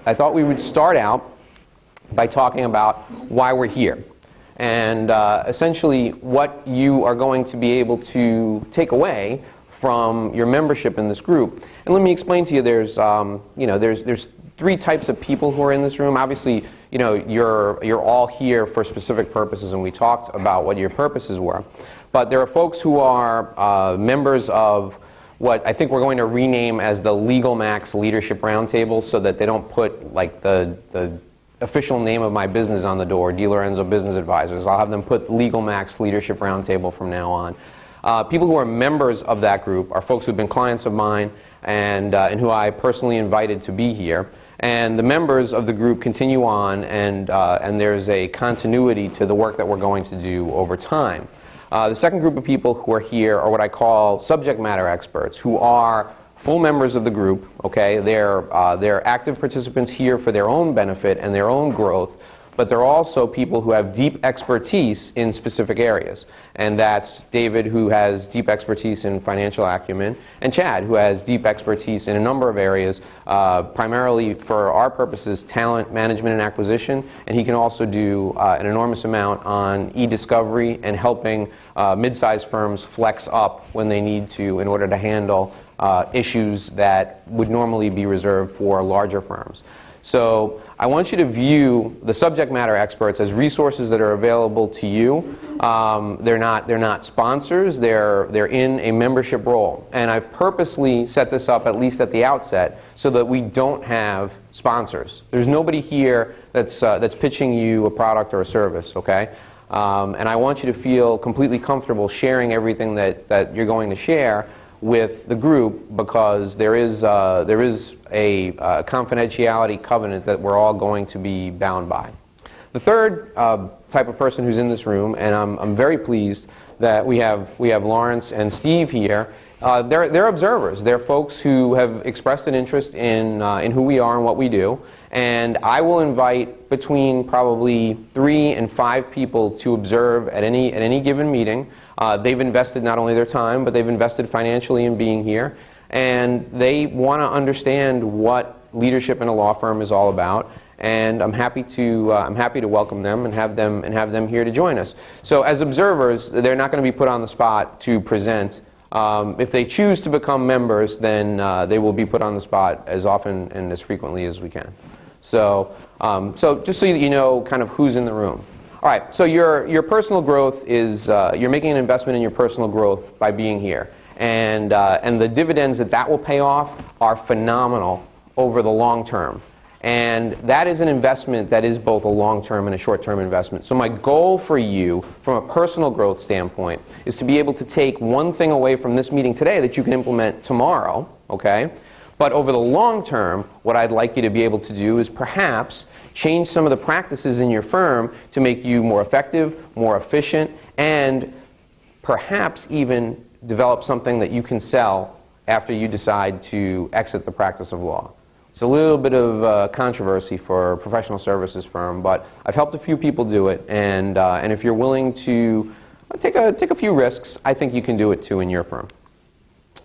I thought we would start out by talking about why we're here. And essentially what you are going to be able to take away from your membership in this group. And let me explain to you, there's three types of people who are in this room. Obviously, you're all here for specific purposes, and we talked about what your purposes were. But there are folks who are members of what I think we're going to rename as the Legal Max Leadership Roundtable, so that they don't put like the official name of my business on the door, D. Lorenzo Business Advisors. I'll have them put Legal Max Leadership Roundtable from now on. People who are members of that group are folks who've been clients of mine and who I personally invited to be here. And the members of the group continue on, and there's a continuity to the work that we're going to do over time. The second group of people who are here are what I call subject matter experts, who are full members of the group. Okay, they're active participants here for their own benefit and their own growth, but they're also people who have deep expertise in specific areas. And that's David, who has deep expertise in financial acumen, and Chad, who has deep expertise in a number of areas, primarily for our purposes, talent management and acquisition, and he can also do an enormous amount on e-discovery and helping mid-sized firms flex up when they need to in order to handle issues that would normally be reserved for larger firms. So I want you to view the subject matter experts as resources that are available to you. They're not sponsors. They're in a membership role. And I've purposely set this up, at least at the outset, so that we don't have sponsors. There's nobody here that's pitching you a product or a service, okay? And I want you to feel completely comfortable sharing everything that you're going to share with the group, because there is a confidentiality covenant that we're all going to be bound by. The third type of person who's in this room, and I'm very pleased that we have Lawrence and Steve here. They're observers. They're folks who have expressed an interest in who we are and what we do. And I will invite between probably 3 and 5 people to observe at any given meeting. They've invested not only their time, but they've invested financially in being here. And they want to understand what leadership in a law firm is all about. And I'm happy to welcome them and have them here to join us. So as observers, they're not going to be put on the spot to present. If they choose to become members, then they will be put on the spot as often and as frequently as we can. So just so you know kind of who's in the room. All right, so your personal growth is, you're making an investment in your personal growth by being here. And the dividends that will pay off are phenomenal over the long term. And that is an investment that is both a long-term and a short-term investment. So my goal for you, from a personal growth standpoint, is to be able to take one thing away from this meeting today that you can implement tomorrow, okay? But over the long term, what I'd like you to be able to do is perhaps change some of the practices in your firm to make you more effective, more efficient, and perhaps even develop something that you can sell after you decide to exit the practice of law. It's a little bit of controversy for a professional services firm, but I've helped a few people do it, and if you're willing to take a few risks, I think you can do it too in your firm.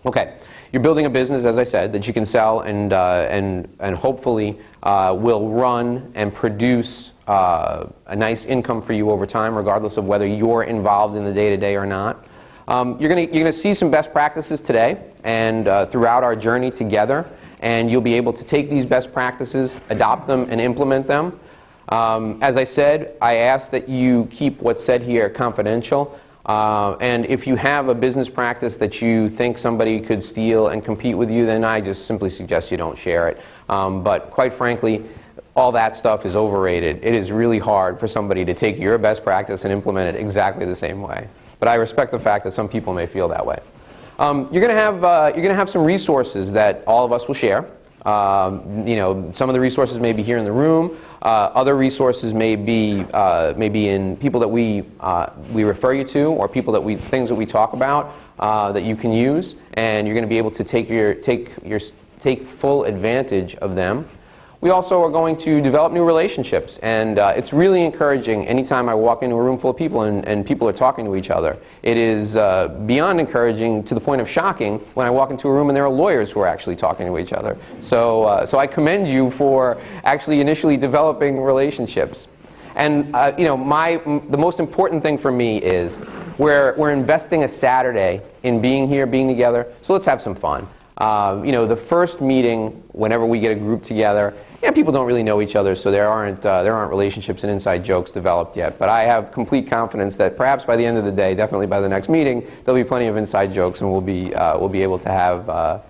Okay, you're building a business, as I said, that you can sell and hopefully will run and produce a nice income for you over time, regardless of whether you're involved in the day-to-day or not. You're gonna see some best practices today and throughout our journey together, and you'll be able to take these best practices, adopt them, and implement them. As I said, I ask that you keep what's said here confidential. And if you have a business practice that you think somebody could steal and compete with you, then I just simply suggest you don't share it. But quite frankly, all that stuff is overrated. It is really hard for somebody to take your best practice and implement it exactly the same way. But I respect the fact that some people may feel that way. You're going to have some resources that all of us will share. Some of the resources may be here in the room. Other resources may be in people that we refer you to, or things that we talk about that you can use, and you're going to be able to take full advantage of them. We also are going to develop new relationships, and it's really encouraging anytime I walk into a room full of people and people are talking to each other. It is beyond encouraging to the point of shocking when I walk into a room and there are lawyers who are actually talking to each other. So, so I commend you for actually initially developing relationships. And you know, the most important thing for me is we're investing a Saturday in being here, being together, so let's have some fun. You know, the first meeting, whenever we get a group together, yeah, people don't really know each other, so there aren't relationships and inside jokes developed yet. But I have complete confidence that perhaps by the end of the day, definitely by the next meeting, there'll be plenty of inside jokes, and we'll be able to have a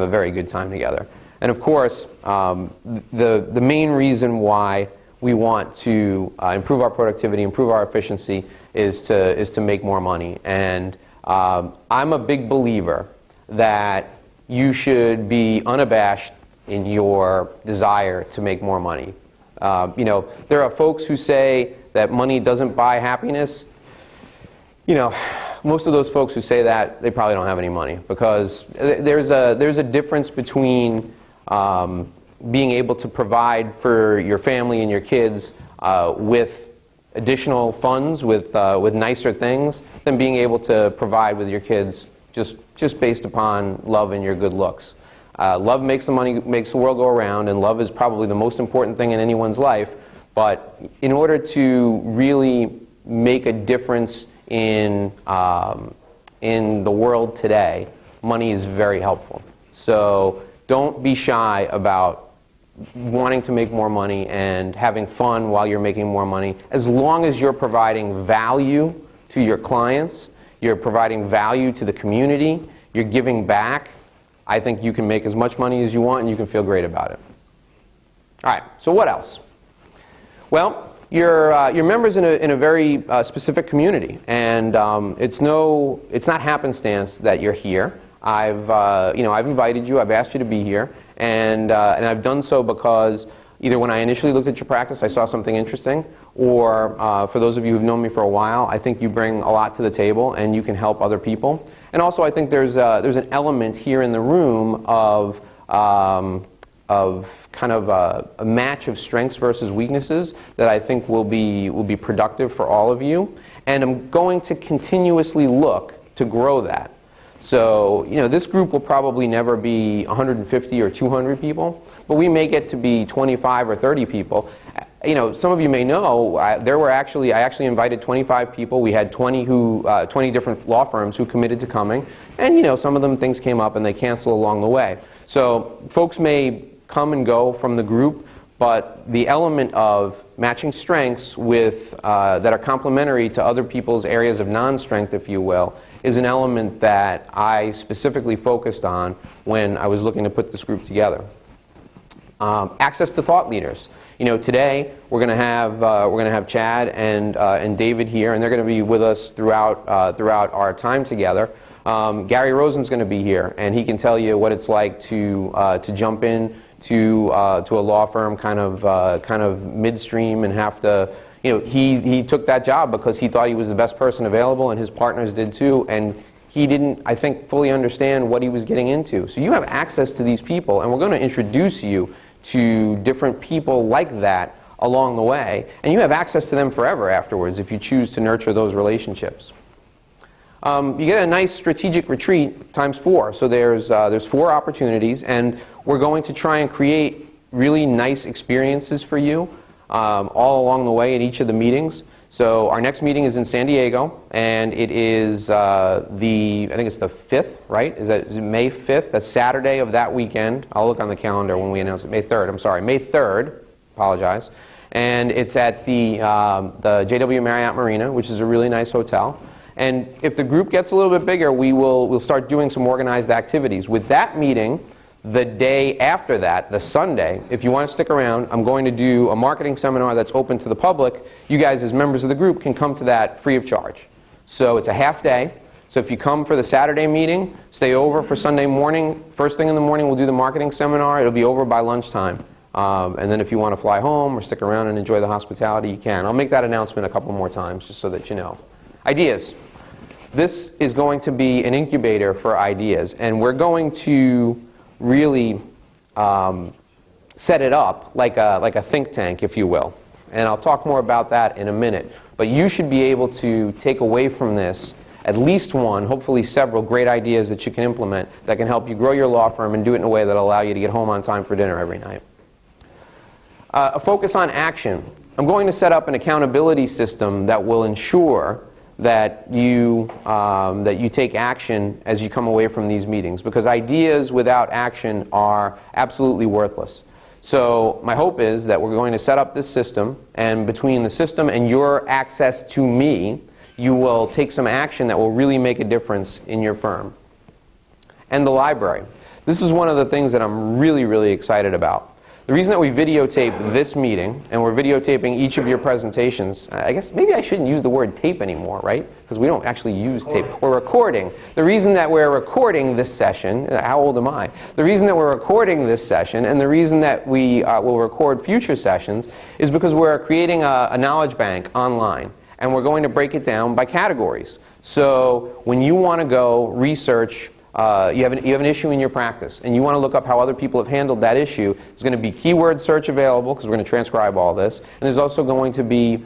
very good time together. And of course, the main reason why we want to improve our productivity, improve our efficiency, is to make more money. And I'm a big believer that you should be unabashed in your desire to make more money. You know, there are folks who say that money doesn't buy happiness. You know, most of those folks who say that, they probably don't have any money, because there's a difference between being able to provide for your family and your kids with additional funds, with nicer things, than being able to provide with your kids just based upon love and your good looks. Love makes the world go around, and love is probably the most important thing in anyone's life. But in order to really make a difference in the world today, money is very helpful. So don't be shy about wanting to make more money and having fun while you're making more money. As long as you're providing value to your clients, you're providing value to the community, you're giving back, I think you can make as much money as you want and you can feel great about it. All right, so what else? Well, you're members in a very specific community, and it's not happenstance that you're here. I've invited you, I've asked you to be here, and I've done so because either when I initially looked at your practice, I saw something interesting, or for those of you who've known me for a while, I think you bring a lot to the table and you can help other people. And also, I think there's an element here in the room of kind of a match of strengths versus weaknesses that I think will be productive for all of you. And I'm going to continuously look to grow that. So, you know, this group will probably never be 150 or 200 people, but we may get to be 25 or 30 people. You know, some of you may know, I actually invited 25 people. We had 20 different law firms who committed to coming, and you know, some of them things came up and they canceled along the way. So folks may come and go from the group, but the element of matching strengths with that are complementary to other people's areas of non-strength, if you will, is an element that I specifically focused on when I was looking to put this group together. Access to thought leaders. You know, today we're going to have Chad and David here, and they're going to be with us throughout our time together. Gary Rosen's going to be here, and he can tell you what it's like to jump in to a law firm kind of midstream and have to. You know, he took that job because he thought he was the best person available, and his partners did too, and he didn't, I think, fully understand what he was getting into. So you have access to these people, and we're going to introduce you to different people like that along the way, and you have access to them forever afterwards if you choose to nurture those relationships. You get a nice strategic retreat times 4, so there's 4 opportunities, and we're going to try and create really nice experiences for you all along the way at each of the meetings. So our next meeting is in San Diego, and it is I think it's the 5th, right? Is it May 5th? That's Saturday of that weekend. I'll look on the calendar when we announce it. May 3rd, I'm sorry. May 3rd, apologize. And it's at the JW Marriott Marina, which is a really nice hotel. And if the group gets a little bit bigger, we'll start doing some organized activities. With that meeting, the day after that, the Sunday, if you want to stick around, I'm going to do a marketing seminar that's open to the public. You guys, as members of the group, can come to that free of charge. So it's a half day. So if you come for the Saturday meeting, stay over for Sunday morning. First thing in the morning, we'll do the marketing seminar. It'll be over by lunchtime. And then if you want to fly home or stick around and enjoy the hospitality, you can. I'll make that announcement a couple more times just so that you know. Ideas. This is going to be an incubator for ideas, and we're going to really set it up like a think tank, if you will. And I'll talk more about that in a minute. But you should be able to take away from this at least one, hopefully several great ideas that you can implement that can help you grow your law firm and do it in a way that will allow you to get home on time for dinner every night. A focus on action. I'm going to set up an accountability system that will ensure that you take action as you come away from these meetings, because ideas without action are absolutely worthless. So my hope is that we're going to set up this system, and between the system and your access to me, you will take some action that will really make a difference in your firm. And the library. This is one of the things that I'm really, really excited about. The reason that we videotape this meeting, and we're videotaping each of your presentations, I guess maybe I shouldn't use the word tape anymore, right? Because we don't actually use tape. We're recording. The reason that we're recording this session, how old am I? The reason that we're recording this session, and the reason that we will record future sessions, is because we're creating a knowledge bank online. And we're going to break it down by categories. So when you want to go research, you have an issue in your practice, and you want to look up how other people have handled that issue, there's going to be keyword search available, because we're going to transcribe all this, and there's also going to be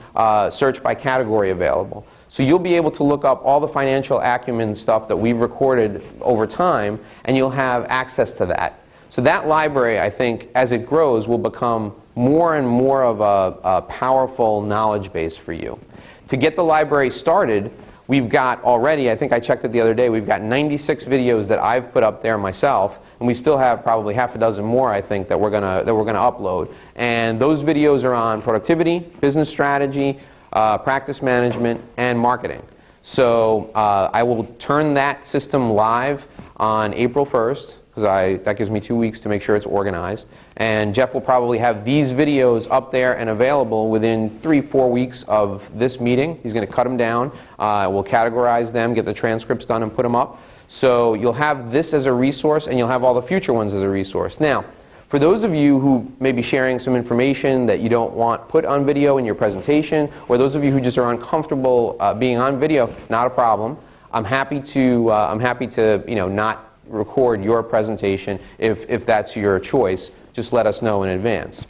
search by category available. So you'll be able to look up all the financial acumen stuff that we've recorded over time, and you'll have access to that. So that library, I think, as it grows, will become more and more of a powerful knowledge base for you. To get the library started, we've got already, I think I checked it the other day, we've got 96 videos that I've put up there myself, and we still have probably half a dozen more, I think, that we're gonna upload. And those videos are on productivity, business strategy, practice management, and marketing. So I will turn that system live on April 1st, because that gives me 2 weeks to make sure it's organized. And Jeff will probably have these videos up there and available within 3-4 weeks of this meeting. He's going to cut them down. We'll categorize them, get the transcripts done, and put them up. So you'll have this as a resource, and you'll have all the future ones as a resource. Now, for those of you who may be sharing some information that you don't want put on video in your presentation, or those of you who just are uncomfortable being on video, not a problem. I'm happy to not record your presentation if that's your choice. Just let us know in advance.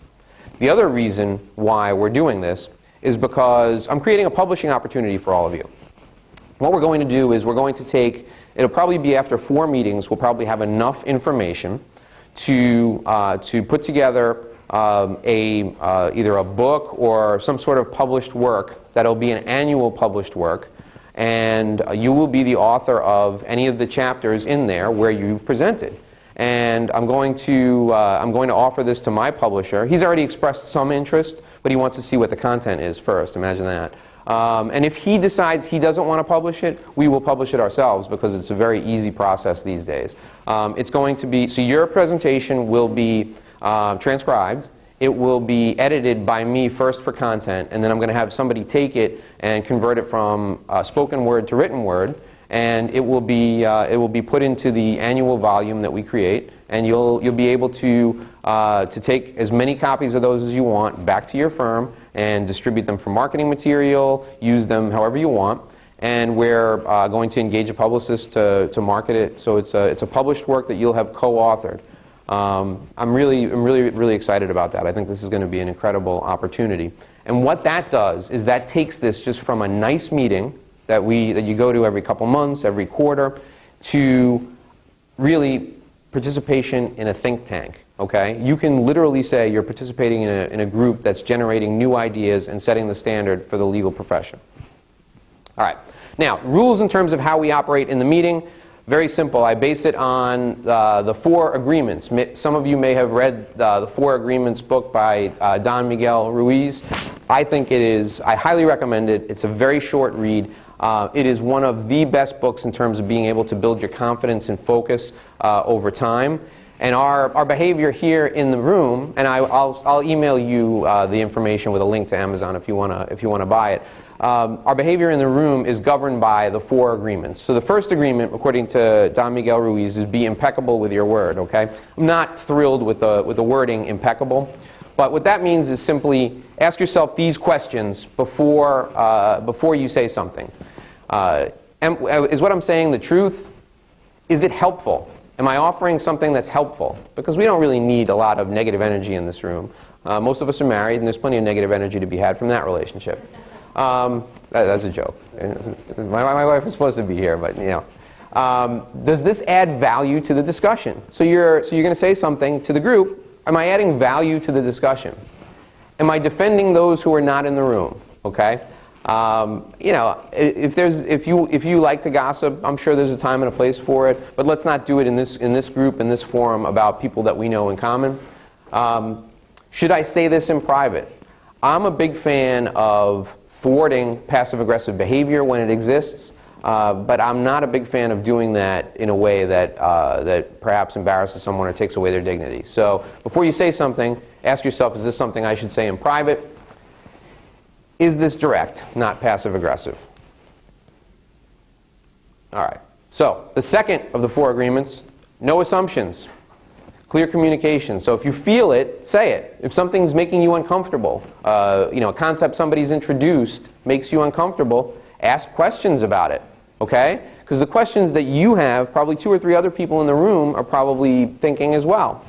The other reason why we're doing this is because I'm creating a publishing opportunity for all of you. What we're going to do is we're going to take, it'll probably be after 4 meetings, we'll probably have enough information to put together either a book or some sort of published work that'll be an annual published work. And you will be the author of any of the chapters in there where you've presented. And I'm going to offer this to my publisher. He's already expressed some interest, but he wants to see what the content is first. Imagine that. And if he decides he doesn't want to publish it, we will publish it ourselves, because it's a very easy process these days. It's going to be, so your presentation will be transcribed. It will be edited by me first for content, and then I'm going to have somebody take it and convert it from spoken word to written word, and it will be put into the annual volume that we create, and you'll be able to take as many copies of those as you want back to your firm and distribute them for marketing material, use them however you want, and we're going to engage a publicist to market it. So it's a published work that you'll have co-authored. I'm really excited about that. I think this is going to be an incredible opportunity. And what that does is that takes this just from a nice meeting that you go to every couple months, every quarter, to really participation in a think tank. Okay? You can literally say you're participating in a group that's generating new ideas and setting the standard for the legal profession. All right. Now, rules in terms of how we operate in the meeting. Very simple. I base it on the 4 agreements. Some of you may have read the 4 agreements book by Don Miguel Ruiz. I highly recommend it. It's a very short read. It is one of the best books in terms of being able to build your confidence and focus over time. And our behavior here in the room, and I'll email you the information with a link to Amazon if you want to buy it. Our behavior in the room is governed by the 4 agreements. So the first agreement, according to Don Miguel Ruiz, is be impeccable with your word. Okay, I'm not thrilled with the wording impeccable, but what that means is simply ask yourself these questions before you say something. Is what I'm saying the truth? Is it helpful? Am I offering something that's helpful? Because we don't really need a lot of negative energy in this room. Most of us are married, and there's plenty of negative energy to be had from that relationship. That's a joke. My wife is supposed to be here, but you know. Does this add value to the discussion? So you're going to say something to the group. Am I adding value to the discussion? Am I defending those who are not in the room? Okay. You know, if you like to gossip, I'm sure there's a time and a place for it. But let's not do it in this group, in this forum, about people that we know in common. Should I say this in private? I'm a big fan of thwarting passive-aggressive behavior when it exists, but I'm not a big fan of doing that in a way that that perhaps embarrasses someone or takes away their dignity. So before you say something, ask yourself, is this something I should say in private? Is this direct, not passive-aggressive? All right. So the second of the 4 agreements, no assumptions. Clear communication. So if you feel it, say it. If something's making you uncomfortable, you know, a concept somebody's introduced makes you uncomfortable, ask questions about it, okay? Because the questions that you have, probably 2 or 3 other people in the room are probably thinking as well.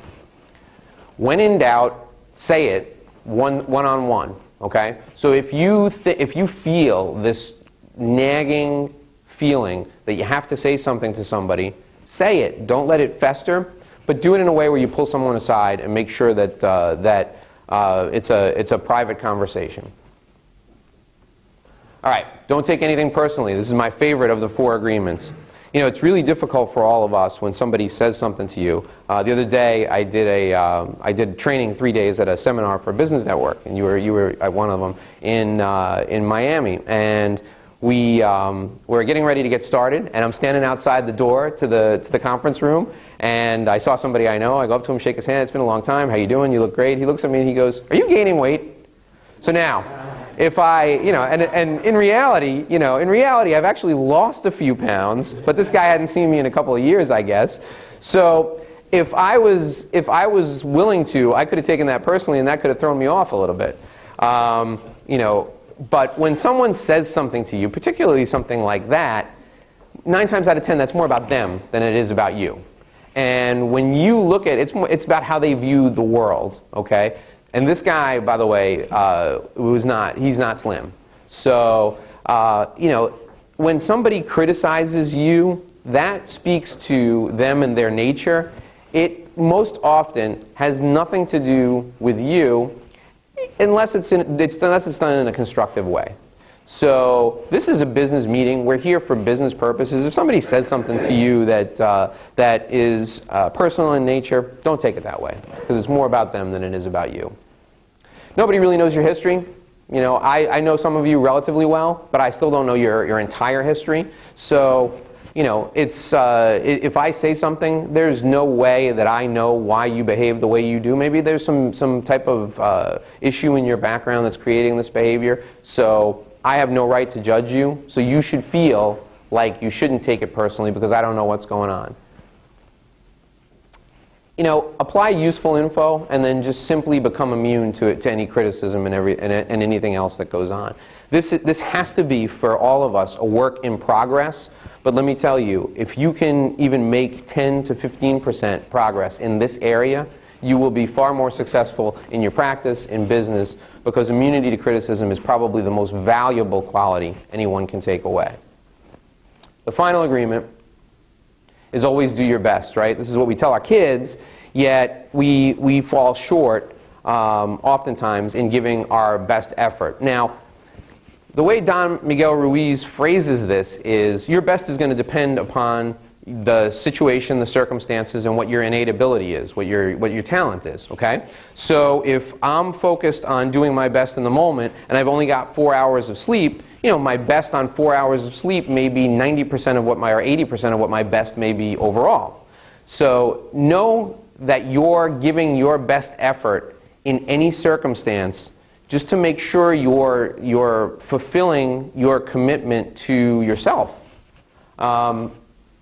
When in doubt, say it one-on-one, okay? So if you feel this nagging feeling that you have to say something to somebody, say it. Don't let it fester. But do it in a way where you pull someone aside and make sure that it's a private conversation. All right, don't take anything personally. This is my favorite of the 4 agreements. You know, it's really difficult for all of us when somebody says something to you. The other day, I did training 3 days at a seminar for Business Network, and you were at one of them in Miami, and we're getting ready to get started, and I'm standing outside the door to the conference room, and I saw somebody I know. I go up to him, shake his hand. It's been a long time. How you doing? You look great. He looks at me and he goes, "Are you gaining weight?" So now, if and in reality, I've actually lost a few pounds, but this guy hadn't seen me in a couple of years, I guess. So if I was willing to, I could have taken that personally, and that could have thrown me off a little bit. But when someone says something to you, particularly something like that, 9 times out of 10, that's more about them than it is about you. And when you look at it, it's about how they view the world, okay? And this guy, by the way, he's not slim. So, when somebody criticizes you, that speaks to them and their nature. It most often has nothing to do with you, unless it's done in a constructive way. So this is a business meeting. We're here for business purposes. If somebody says something to you that is personal in nature, don't take it that way, because it's more about them than it is about you. Nobody really knows your history. You know, I know some of you relatively well, but I still don't know your entire history. So, you know, if I say something, there's no way that I know why you behave the way you do. Maybe there's some type of issue in your background that's creating this behavior. So I have no right to judge you. So you should feel like you shouldn't take it personally, because I don't know what's going on. You know, apply useful info and then just simply become immune to any criticism and anything else that goes on. This has to be, for all of us, a work in progress. But let me tell you, if you can even make 10 to 15% progress in this area, you will be far more successful in your practice, in business, because immunity to criticism is probably the most valuable quality anyone can take away. The final agreement is always do your best, right? This is what we tell our kids, yet we fall short oftentimes in giving our best effort. Now, the way Don Miguel Ruiz phrases this is, your best is going to depend upon the situation, the circumstances, and what your innate ability is, what your talent is, okay? So if I'm focused on doing my best in the moment, and I've only got 4 hours of sleep, you know, my best on 4 hours of sleep may be 90% of what or 80% of what my best may be overall. So know that you're giving your best effort in any circumstance, just to make sure you're fulfilling your commitment to yourself.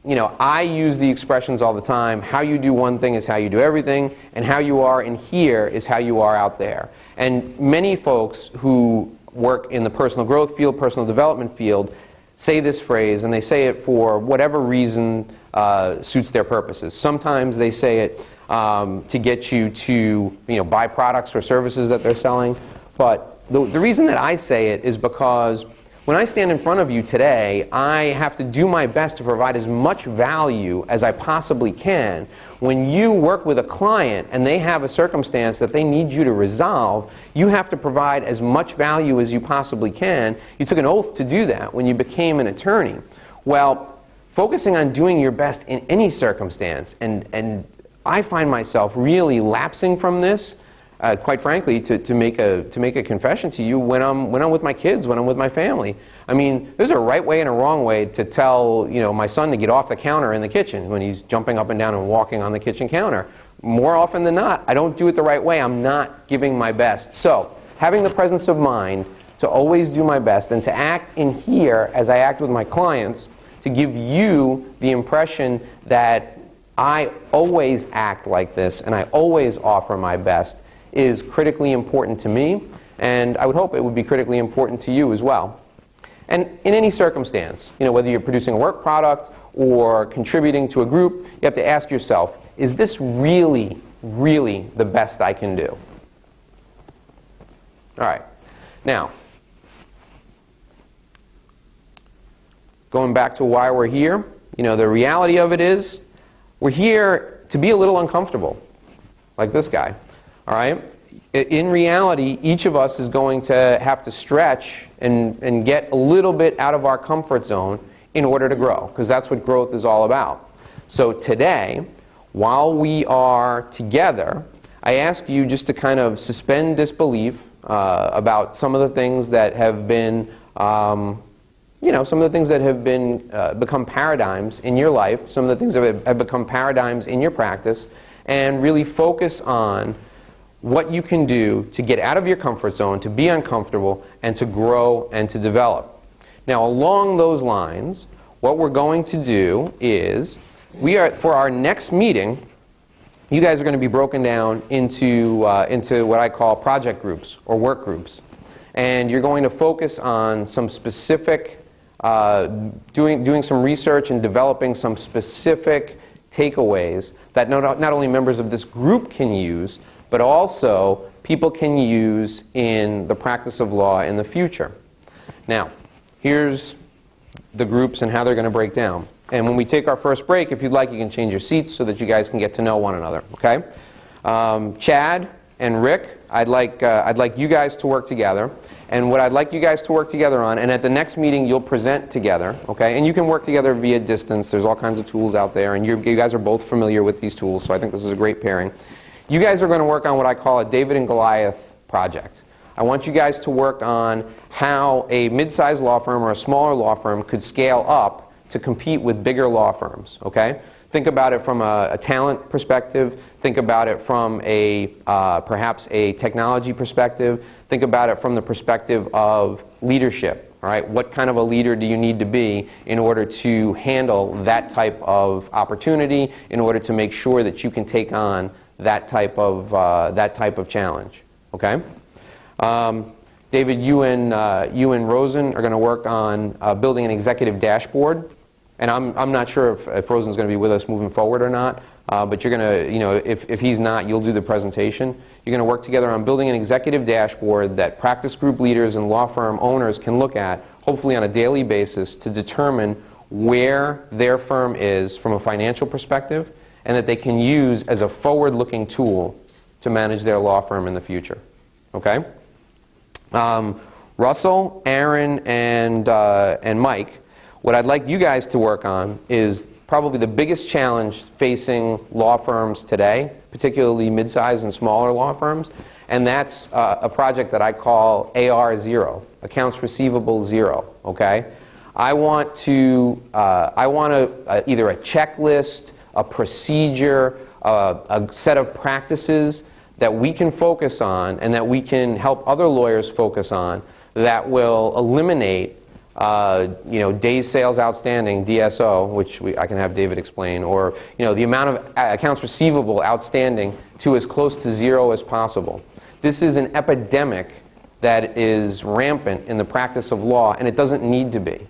You know, I use the expressions all the time, how you do one thing is how you do everything, and how you are in here is how you are out there. And many folks who work in the personal growth field, personal development field, say this phrase, and they say it for whatever reason suits their purposes. Sometimes they say it to get you to buy products or services that they're selling. But the reason that I say it is because when I stand in front of you today, I have to do my best to provide as much value as I possibly can. When you work with a client and they have a circumstance that they need you to resolve, you have to provide as much value as you possibly can. You took an oath to do that when you became an attorney. Well, focusing on doing your best in any circumstance, and I find myself really lapsing from this, quite frankly, to make a confession to you, when I'm with my kids, when I'm with my family. I mean, there's a right way and a wrong way to tell my son to get off the counter in the kitchen when he's jumping up and down and walking on the kitchen counter. More often than not, I don't do it the right way. I'm not giving my best. So, having the presence of mind to always do my best and to act in here as I act with my clients, to give you the impression that I always act like this and I always offer my best, is critically important to me, and I would hope it would be critically important to you as well. And in any circumstance, whether you're producing a work product or contributing to a group, you have to ask yourself, is this really, really the best I can do? All right. Now, going back to why we're here, the reality of it is we're here to be a little uncomfortable, like this guy. All right? In reality, each of us is going to have to stretch and get a little bit out of our comfort zone in order to grow, because that's what growth is all about. So today, while we are together, I ask you just to kind of suspend disbelief about some of the things that have been, some of the things that have been become paradigms in your life, some of the things that have become paradigms in your practice, and really focus on what you can do to get out of your comfort zone, to be uncomfortable, and to grow and to develop. Now, along those lines, what we're going to do is, for our next meeting, you guys are going to be broken down into what I call project groups or work groups. And you're going to focus on some specific, doing some research and developing some specific takeaways that not only members of this group can use, but also people can use in the practice of law in the future. Now, here's the groups and how they're going to break down. And when we take our first break, if you'd like, you can change your seats so that you guys can get to know one another, okay? Chad and Rick, I'd like you guys to work together. And what I'd like you guys to work together on, and at the next meeting you'll present together, okay? And you can work together via distance. There's all kinds of tools out there, and you guys are both familiar with these tools, so I think this is a great pairing. You guys are going to work on what I call a David and Goliath project. I want you guys to work on how a mid-sized law firm or a smaller law firm could scale up to compete with bigger law firms, okay? Think about it from a talent perspective. Think about it from perhaps a technology perspective. Think about it from the perspective of leadership, all right? What kind of a leader do you need to be in order to handle that type of opportunity, in order to make sure that you can take on that type of challenge, okay? David, you and Rosen are going to work on building an executive dashboard, and I'm not sure if Rosen's going to be with us moving forward or not, but you're going to, if he's not, you'll do the presentation. You're going to work together on building an executive dashboard that practice group leaders and law firm owners can look at, hopefully on a daily basis, to determine where their firm is from a financial perspective, and that they can use as a forward-looking tool to manage their law firm in the future, okay? Russell, Aaron, and Mike, what I'd like you guys to work on is probably the biggest challenge facing law firms today, particularly mid-sized and smaller law firms, and that's a project that I call AR0, Accounts Receivable Zero, okay? I want either a checklist, a procedure, a set of practices that we can focus on and that we can help other lawyers focus on that will eliminate days sales outstanding, DSO, which I can have David explain, or the amount of accounts receivable outstanding to as close to zero as possible. This is an epidemic that is rampant in the practice of law, and it doesn't need to be.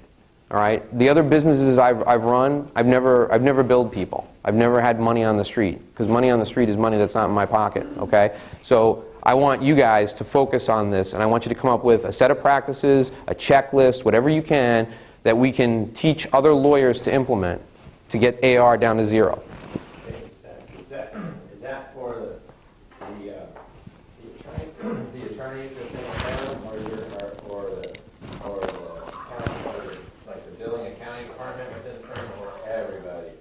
All right. The other businesses I've run, I've never billed people. I've never had money on the street, because money on the street is money that's not in my pocket. Okay. So I want you guys to focus on this, and I want you to come up with a set of practices, a checklist, whatever you can, that we can teach other lawyers to implement to get AR down to 0. Is that for the attorneys within the firm, or the accounting, or like the billing accounting department within the firm, or everybody?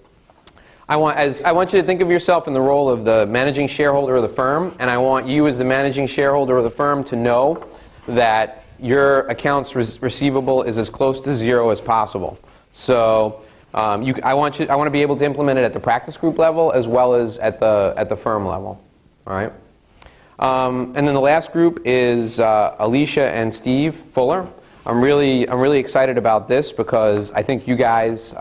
I want you to think of yourself in the role of the managing shareholder of the firm, and I want you as the managing shareholder of the firm to know that your accounts receivable is as close to 0 as possible. So I want to be able to implement it at the practice group level as well as at the firm level. All right. And then the last group is Alicia and Steve Fuller. I'm really excited about this because I think you guys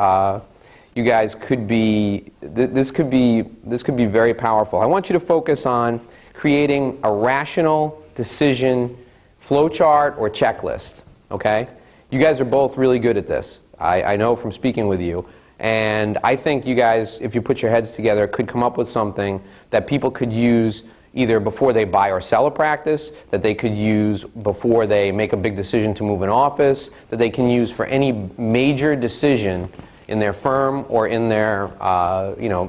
could be this could be very powerful. I want you to focus on creating a rational decision flowchart or checklist. Okay, you guys are both really good at this. I know from speaking with you, and I think you guys, if you put your heads together, could come up with something that people could use either before they buy or sell a practice, that they could use before they make a big decision to move an office, that they can use for any major decision in their firm or in their,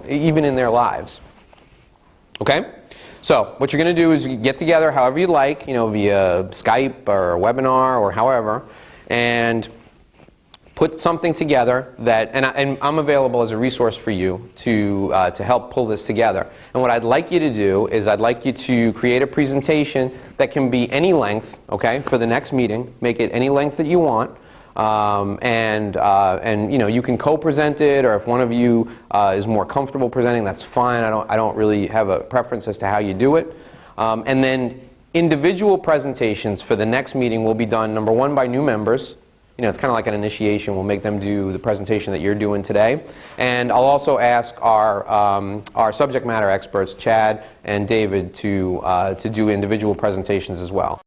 even in their lives. Okay? So what you're going to do is you get together however you like, via Skype or a webinar or however, and put something together that, and I'm available as a resource for you to help pull this together. And what I'd like you to do is I'd like you to create a presentation that can be any length, okay, for the next meeting. Make it any length that you want. You can co-present it, or if one of you is more comfortable presenting, that's fine. I don't really have a preference as to how you do it. And then individual presentations for the next meeting will be done, number one, by new members. It's kind of like an initiation. We'll make them do the presentation that you're doing today. And I'll also ask our subject matter experts, Chad and David, to do individual presentations as well.